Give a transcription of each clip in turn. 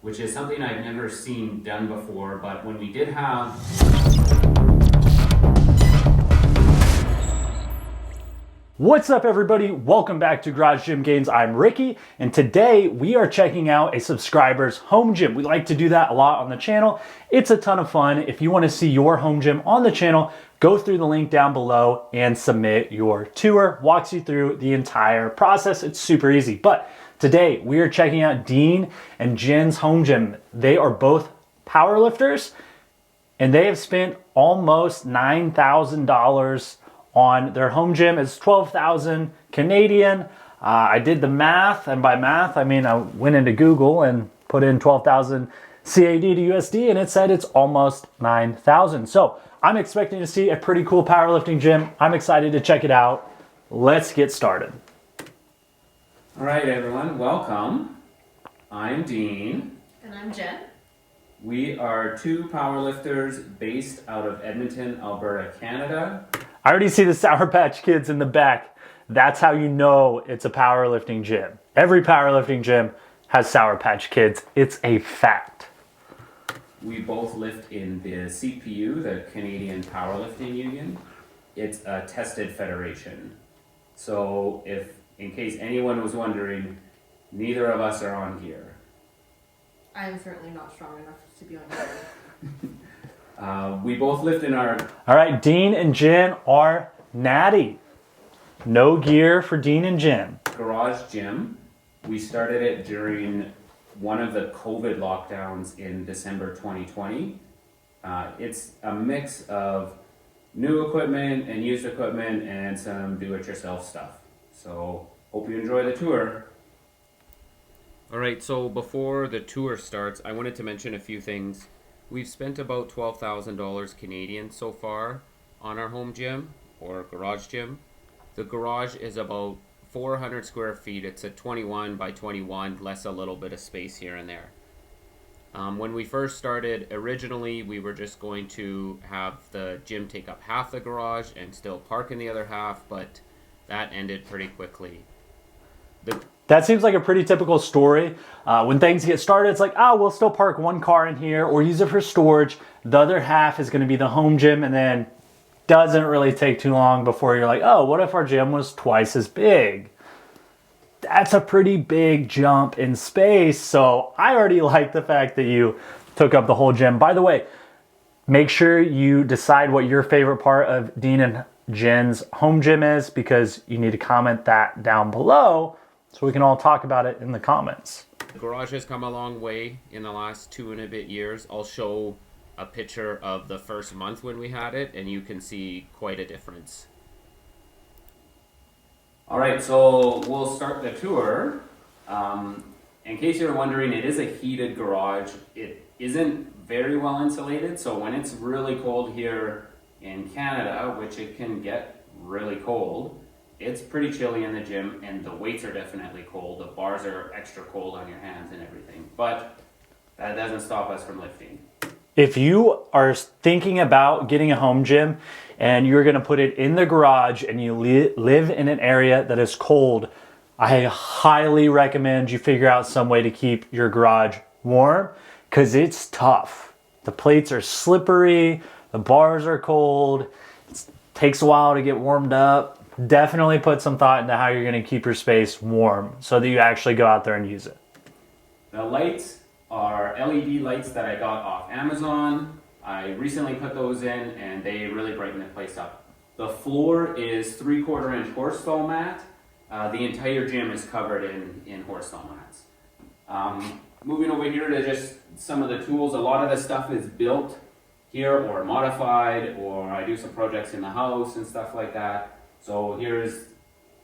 which is something I've never seen done before, but when we did have What's up everybody? Welcome back to Garage Gym Gains. I'm Ricky, and today we are checking out a subscriber's home gym. We like to do that a lot on the channel. It's a ton of fun. If you want to see your home gym on the channel, go through the link down below and submit your tour. Walks you through the entire process. It's super easy. But today we are checking out Dean and Jen's home gym. They are both powerlifters, and they have spent almost $9,000 on their home gym. It's 12,000 Canadian. I did the math, and by math I mean I went into Google and put in 12,000 CAD to USD, and it said it's almost 9,000. So I'm expecting to see a pretty cool powerlifting gym. I'm excited to check it out. Let's get started. All right, everyone, welcome. I'm Dean. And I'm Jen. We are two powerlifters based out of Edmonton, Alberta, Canada. I already see the Sour Patch Kids in the back. That's how you know it's a powerlifting gym. Every powerlifting gym has Sour Patch Kids. It's a fact. We both lift in the CPU, the Canadian Powerlifting Union. It's a tested federation. So in case anyone was wondering, neither of us are on gear. I am certainly not strong enough to be on gear. We both lift in our... All right, Dean and Jen are natty. No gear for Dean and Jen. garage gym. We started it during one of the COVID lockdowns in December 2020. It's a mix of new equipment and used equipment and some do-it-yourself stuff. So hope you enjoy the tour. All right, so before the tour starts, I wanted to mention a few things. We've spent about $12,000 Canadian so far on our home gym or garage gym. The garage is about 400 square feet. It's a 21 by 21, less a little bit of space here and there. When we first started, originally we were just going to have the gym take up half the garage and still park in the other half, but that ended pretty quickly. That seems like a pretty typical story. When things get started, it's like, we'll still park one car in here or use it for storage. The other half is going to be the home gym, and then doesn't really take too long before you're like, what if our gym was twice as big? That's a pretty big jump in space. So I already like the fact that you took up the whole gym. By the way, make sure you decide what your favorite part of Dean and Jen's home gym is, because you need to comment that down below so we can all talk about it in the comments. The garage has come a long way in the last 2 and a bit years. I'll show a picture of the first month when we had it, and you can see quite a difference. All right, so we'll start the tour. In case you're wondering, it is a heated garage. It isn't very well insulated, so when it's really cold here in Canada, which it can get really cold, it's pretty chilly in the gym, and the weights are definitely cold. The bars are extra cold on your hands and everything, but that doesn't stop us from lifting. If you are thinking about getting a home gym and you're going to put it in the garage and you live in an area that is cold, I highly recommend you figure out some way to keep your garage warm, because it's tough. The plates are slippery, the bars are cold, it takes a while to get warmed up. Definitely put some thought into how you're going to keep your space warm so that you actually go out there and use it. The lights are LED lights that I got off Amazon. I recently put those in, and they really brighten the place up. The floor is 3/4 inch horse stall mat. The entire gym is covered in horse stall mats. Moving over here to just some of the tools. A lot of the stuff is built here or modified, or I do some projects in the house and stuff like that. So here's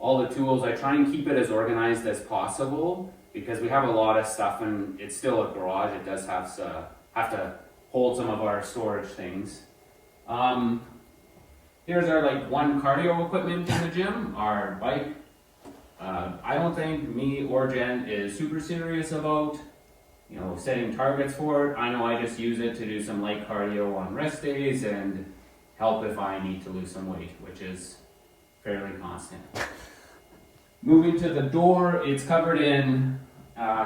all the tools. I try and keep it as organized as possible because we have a lot of stuff, and it's still a garage. It does have to hold some of our storage things. Here's our one cardio equipment in the gym, our bike. I don't think me or Jen is super serious about setting targets for it. I know I just use it to do some light cardio on rest days and help if I need to lose some weight, which is fairly constant. Moving to the door, it's covered in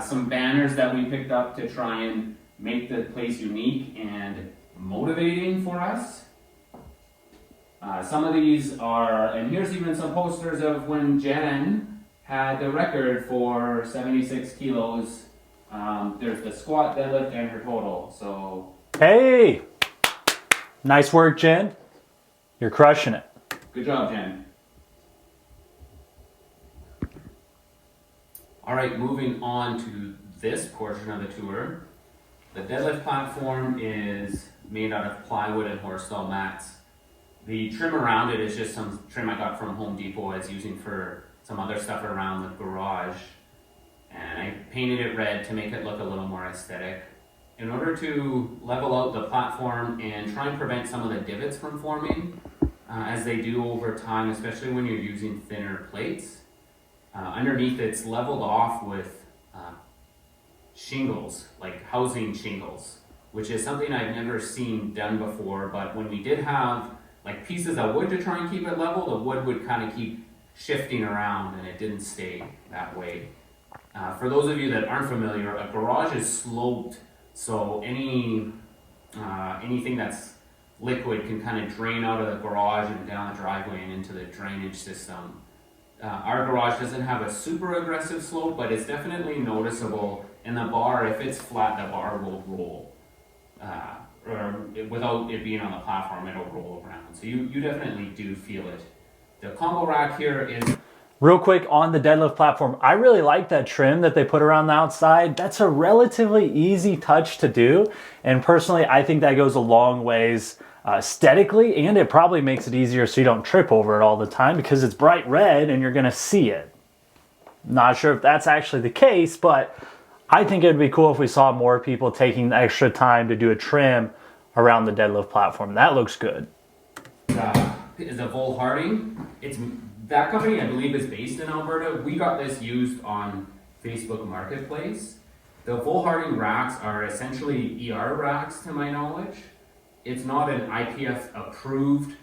some banners that we picked up to try and make the place unique and motivating for us. Some of these are, and here's even some posters of when Jen had the record for 76 kilos. There's the squat, deadlift, and her total. So, hey, nice work, Jen. You're crushing it. Good job, Jen. All right, moving on to this portion of the tour. The deadlift platform is made out of plywood and horse stall mats. The trim around it is just some trim I got from Home Depot I was using for some other stuff around the garage. And I painted it red to make it look a little more aesthetic. In order to level out the platform and try and prevent some of the divots from forming, as they do over time, especially when you're using thinner plates, underneath it's leveled off with shingles, like housing shingles, which is something I've never seen done before. But when we did have like pieces of wood to try and keep it level, the wood would kind of keep shifting around and it didn't stay that way. For those of you that aren't familiar, a garage is sloped, so anything that's liquid can kind of drain out of the garage and down the driveway and into the drainage system. Our garage doesn't have a super aggressive slope, but it's definitely noticeable. And the bar, if it's flat, the bar will roll. Or without it being on the platform, it'll roll around. So you definitely do feel it. The combo rack here is... Real quick on the deadlift platform, I really like that trim that they put around the outside. That's a relatively easy touch to do. And personally, I think that goes a long ways aesthetically, and it probably makes it easier so you don't trip over it all the time because it's bright red and you're gonna see it. Not sure if that's actually the case, but I think it'd be cool if we saw more people taking the extra time to do a trim around the deadlift platform. That looks good. Is a Vol Harding. That company, I believe, is based in Alberta. We got this used on Facebook Marketplace. The Vol Harding racks are essentially ER racks, to my knowledge. It's not an IPF approved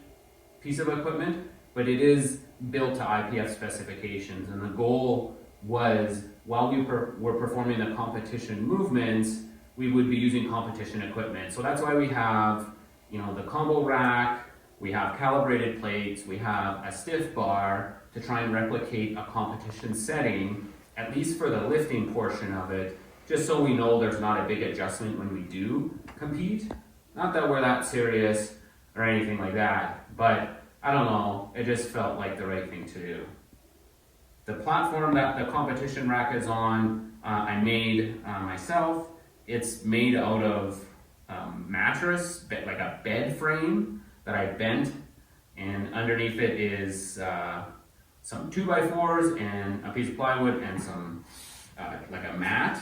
piece of equipment, but it is built to IPF specifications. And the goal was, while we were performing the competition movements, we would be using competition equipment. So that's why we have, the combo rack, we have calibrated plates, we have a stiff bar to try and replicate a competition setting, at least for the lifting portion of it, just so we know there's not a big adjustment when we do compete. Not that we're that serious or anything like that, but I don't know, it just felt like the right thing to do. The platform that the competition rack is on, I made myself. It's made out of mattress, like a bed frame that I bent, and underneath it is some 2x4s and a piece of plywood and some like a mat.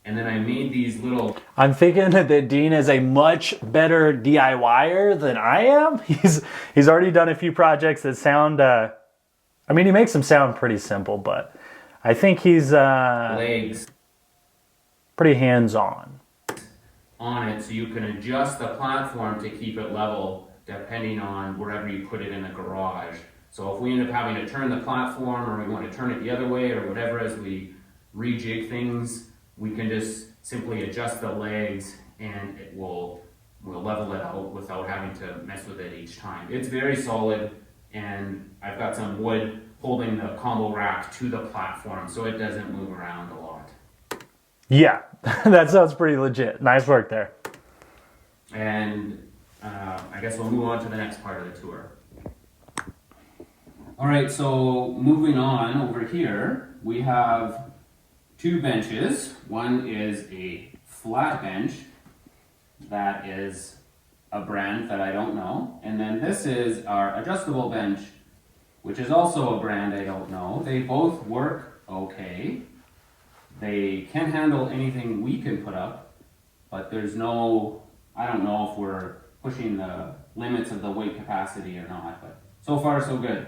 And then I made these little... I'm thinking that Dean is a much better DIYer than I am. He's already done a few projects that sound... he makes them sound pretty simple, but I think he's... legs. Pretty hands-on. On it, so you can adjust the platform to keep it level depending on wherever you put it in the garage. So if we end up having to turn the platform, or we want to turn it the other way, or whatever, as we rejig things, we can just simply adjust the legs and it will level it out without having to mess with it each time. It's very solid, and I've got some wood holding the combo rack to the platform so it doesn't move around a lot. Yeah, that sounds pretty legit. Nice work there. And I guess we'll move on to the next part of the tour. All right, so moving on over here, we have two benches. One is a flat bench that is a brand that I don't know. And then this is our adjustable bench, which is also a brand I don't know. They both work okay. They can handle anything we can put up, but there's no, I don't know if we're pushing the limits of the weight capacity or not, but so far so good.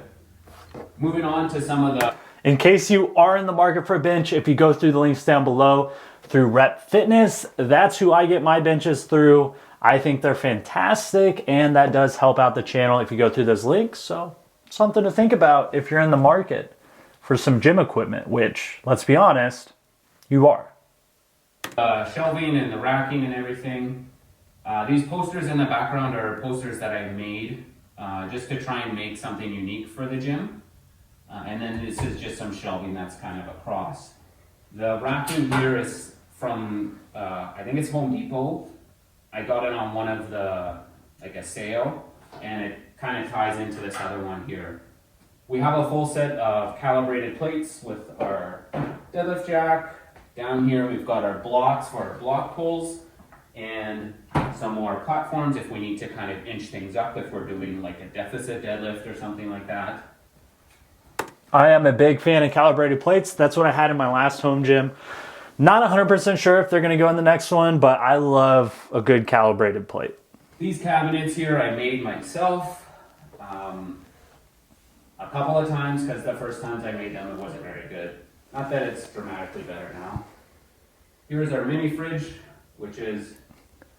Moving on to some of the... In case you are in the market for a bench, if you go through the links down below through Rep Fitness, that's who I get my benches through. I think they're fantastic, and that does help out the channel if you go through those links. So something to think about if you're in the market for some gym equipment, which, let's be honest, You are. Shelving and the racking and everything. These posters in the background are posters that I made just to try and make something unique for the gym. And then this is just some shelving that's kind of across. The racking here is from, I think it's Home Depot. I got it on one of the, like a sale, and it kind of ties into this other one here. We have a full set of calibrated plates with our deadlift jack. Down here we've got our blocks for our block pulls, and some more platforms if we need to kind of inch things up if we're doing like a deficit deadlift or something like that. I am a big fan of calibrated plates. That's what I had in my last home gym. Not 100% sure if they're going to go in the next one, but I love a good calibrated plate. These cabinets here I made myself a couple of times because the first times I made them it wasn't very good. Not that it's dramatically better now. Here's our mini fridge, which is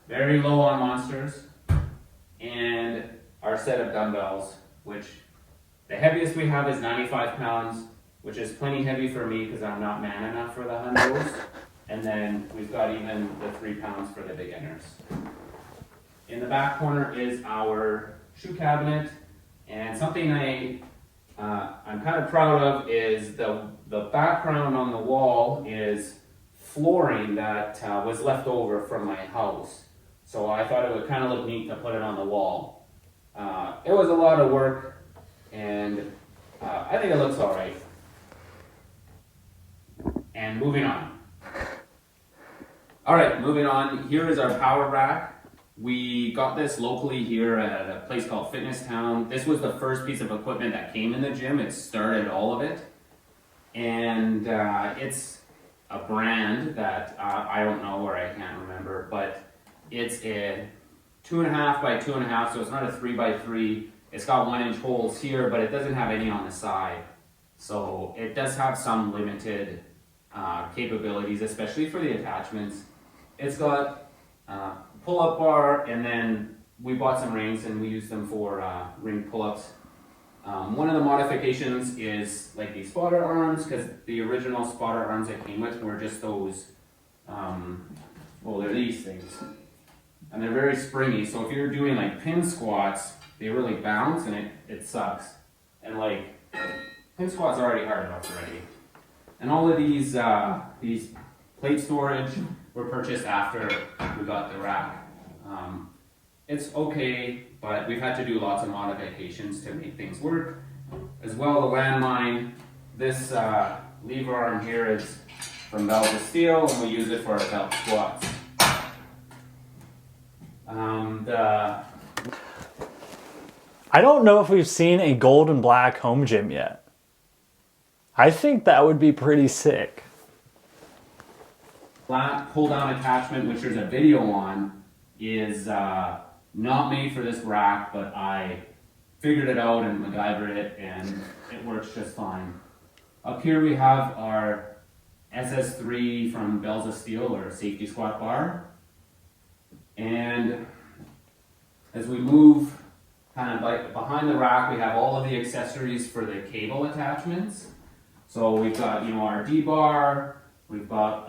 very low on monsters, and our set of dumbbells, which the heaviest we have is 95 pounds, which is plenty heavy for me because I'm not man enough for the hundos. And then we've got even the 3 pounds for the beginners. In the back corner is our shoe cabinet, and something I'm kind of proud of is the background on the wall is flooring that was left over from my house. So I thought it would kind of look neat to put it on the wall. It was a lot of work, and I think it looks all right. And moving on. All right, moving on. Here is our power rack. We got this locally here at a place called Fitness Town. This was the first piece of equipment that came in the gym. It started all of it. And it's a brand that I don't know or I can't remember, but it's a 2.5 by 2.5, so it's not a 3 by 3. It's got 1-inch holes here, but it doesn't have any on the side. So it does have some limited capabilities, especially for the attachments. It's got pull-up bar, and then we bought some rings and we use them for ring pull-ups. One of the modifications is like these spotter arms, because the original spotter arms that came with were just those, well, they're these things. And they're very springy, so if you're doing like pin squats, they really bounce and it sucks. And like, pin squats are already hard enough already. And all of these plate storage were purchased after we got the rack. It's okay, but we've had to do lots of modifications to make things work. As well, the landmine, this lever arm here is from Belgian steel, and we use it for our belt squats. I don't know if we've seen a gold and black home gym yet. I think that would be pretty sick. Flat pull-down attachment, which there's a video on, is not made for this rack, but I figured it out and MacGyvered it, and it works just fine. Up here we have our SS3 from Belza Steel, or safety squat bar. And as we move kind of like behind the rack, we have all of the accessories for the cable attachments. So we've got, you know, our D-bar, we've got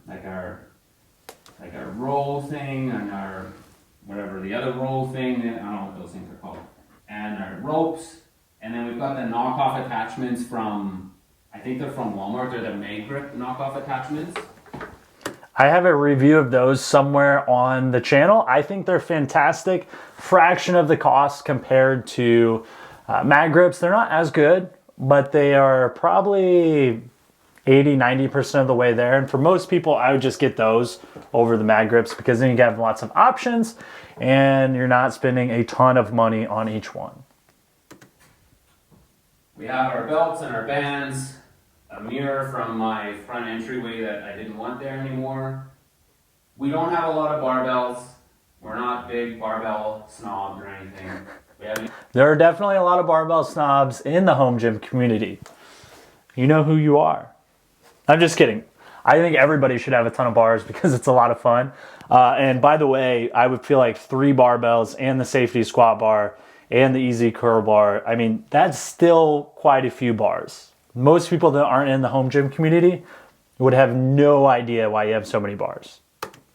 like our roll thing, and our whatever the other roll thing, I don't know what those things are called, and our ropes, and then we've got the knockoff attachments from, I think they're from Walmart. They're the Mag Grip knockoff attachments. I have a review of those somewhere on the channel. I think they're fantastic. Fraction of the cost compared to mag grips. They're not as good, but they are probably 80-90% of the way there. And for most people, I would just get those over the mag grips, because then you have lots of options and you're not spending a ton of money on each one. We have our belts and our bands, a mirror from my front entryway that I didn't want there anymore. We don't have a lot of barbells. We're not big barbell snobs or anything. There are definitely a lot of barbell snobs in the home gym community. You know who you are. I'm just kidding. I think everybody should have a ton of bars because it's a lot of fun. And by the way, I would feel like 3 barbells and the safety squat bar and the easy curl bar, I mean, that's still quite a few bars. Most people that aren't in the home gym community would have no idea why you have so many bars.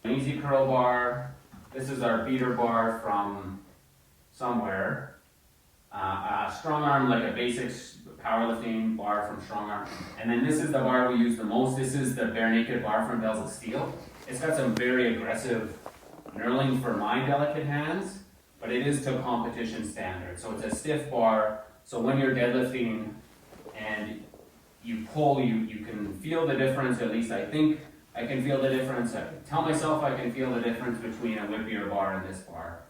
An easy curl bar. This is our beater bar from somewhere. Strong arm, like a basic powerlifting bar from strong arm. And then this is the bar we use the most. This is the bare naked bar from Bells of Steel. It's got some very aggressive knurling for my delicate hands, but it is to competition standard. So it's a stiff bar. So when you're deadlifting and you pull, you can feel the difference. At least I think I can feel the difference. I tell myself I can feel the difference between a whippier bar and this bar.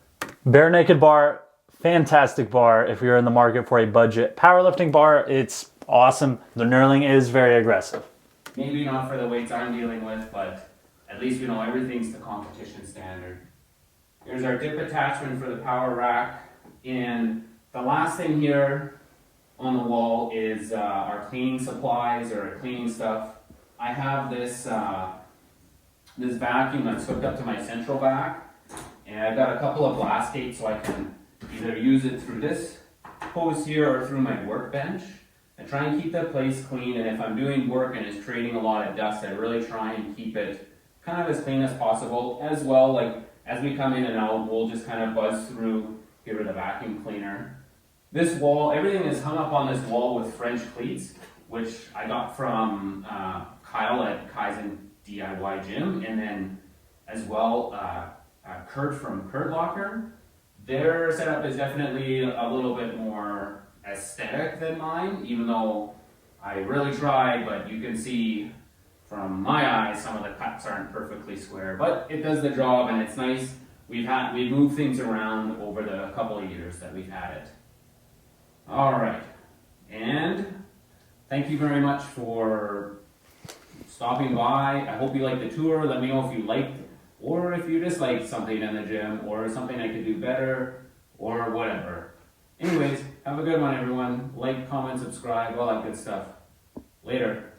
Bare naked bar, fantastic bar if you're in the market for a budget powerlifting bar. It's awesome. The knurling is very aggressive. Maybe not for the weights I'm dealing with, but at least we know everything's to competition standard. Here's our dip attachment for the power rack. And the last thing here on the wall is our cleaning supplies or cleaning stuff. I have this this vacuum that's hooked up to my central vac, and I've got a couple of blast gates so I can either use it through this hose here or through my workbench. I try and keep the place clean, and if I'm doing work and it's creating a lot of dust, I really try and keep it kind of as clean as possible. As well, like as we come in and out, we'll just kind of buzz through, give her the vacuum cleaner. This wall, everything is hung up on this wall with French cleats, which I got from Kyle at Kaizen DIY Gym, and then as well Kurt from Kurt Locker. Their setup is definitely a little bit more aesthetic than mine, even though I really try, but you can see from my eyes some of the cuts aren't perfectly square, but it does the job and it's nice. We've moved things around over the couple of years that we've had it. All right, and thank you very much for stopping by. I hope you liked the tour. Let me know if you liked or if you disliked something in the gym or something I could do better or whatever. Anyways, have a good one, everyone. Like, comment, subscribe, all that good stuff. Later.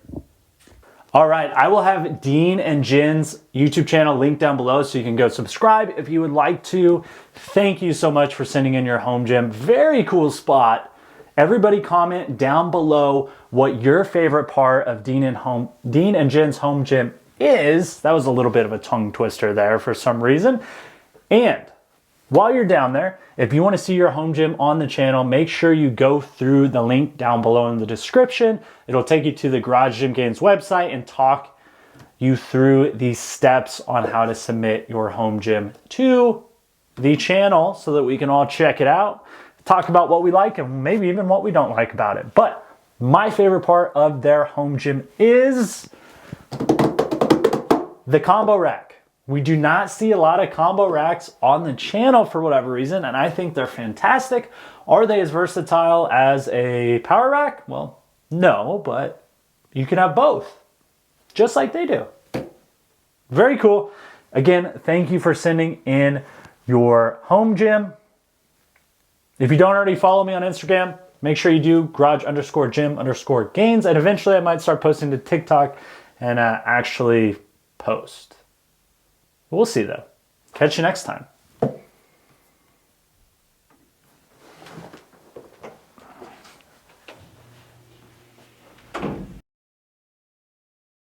All right, I will have Dean and Jin's YouTube channel linked down below so you can go subscribe if you would like to. Thank you so much for sending in your home gym. Very cool spot. Everybody comment down below what your favorite part of Dean and Jin's home gym is. That was a little bit of a tongue twister there for some reason. And while you're down there, if you want to see your home gym on the channel, make sure you go through the link down below in the description. It'll take you to the Garage Gym Gains website and talk you through the steps on how to submit your home gym to the channel so that we can all check it out, talk about what we like and maybe even what we don't like about it. But my favorite part of their home gym is the combo rack. We do not see a lot of combo racks on the channel for whatever reason, and I think they're fantastic. Are they as versatile as a power rack? Well, no, but you can have both, just like they do. Very cool. Again, thank you for sending in your home gym. If you don't already follow me on Instagram, make sure you do, garage_gym_gains, and eventually I might start posting to TikTok and actually post. We'll see though. Catch you next time.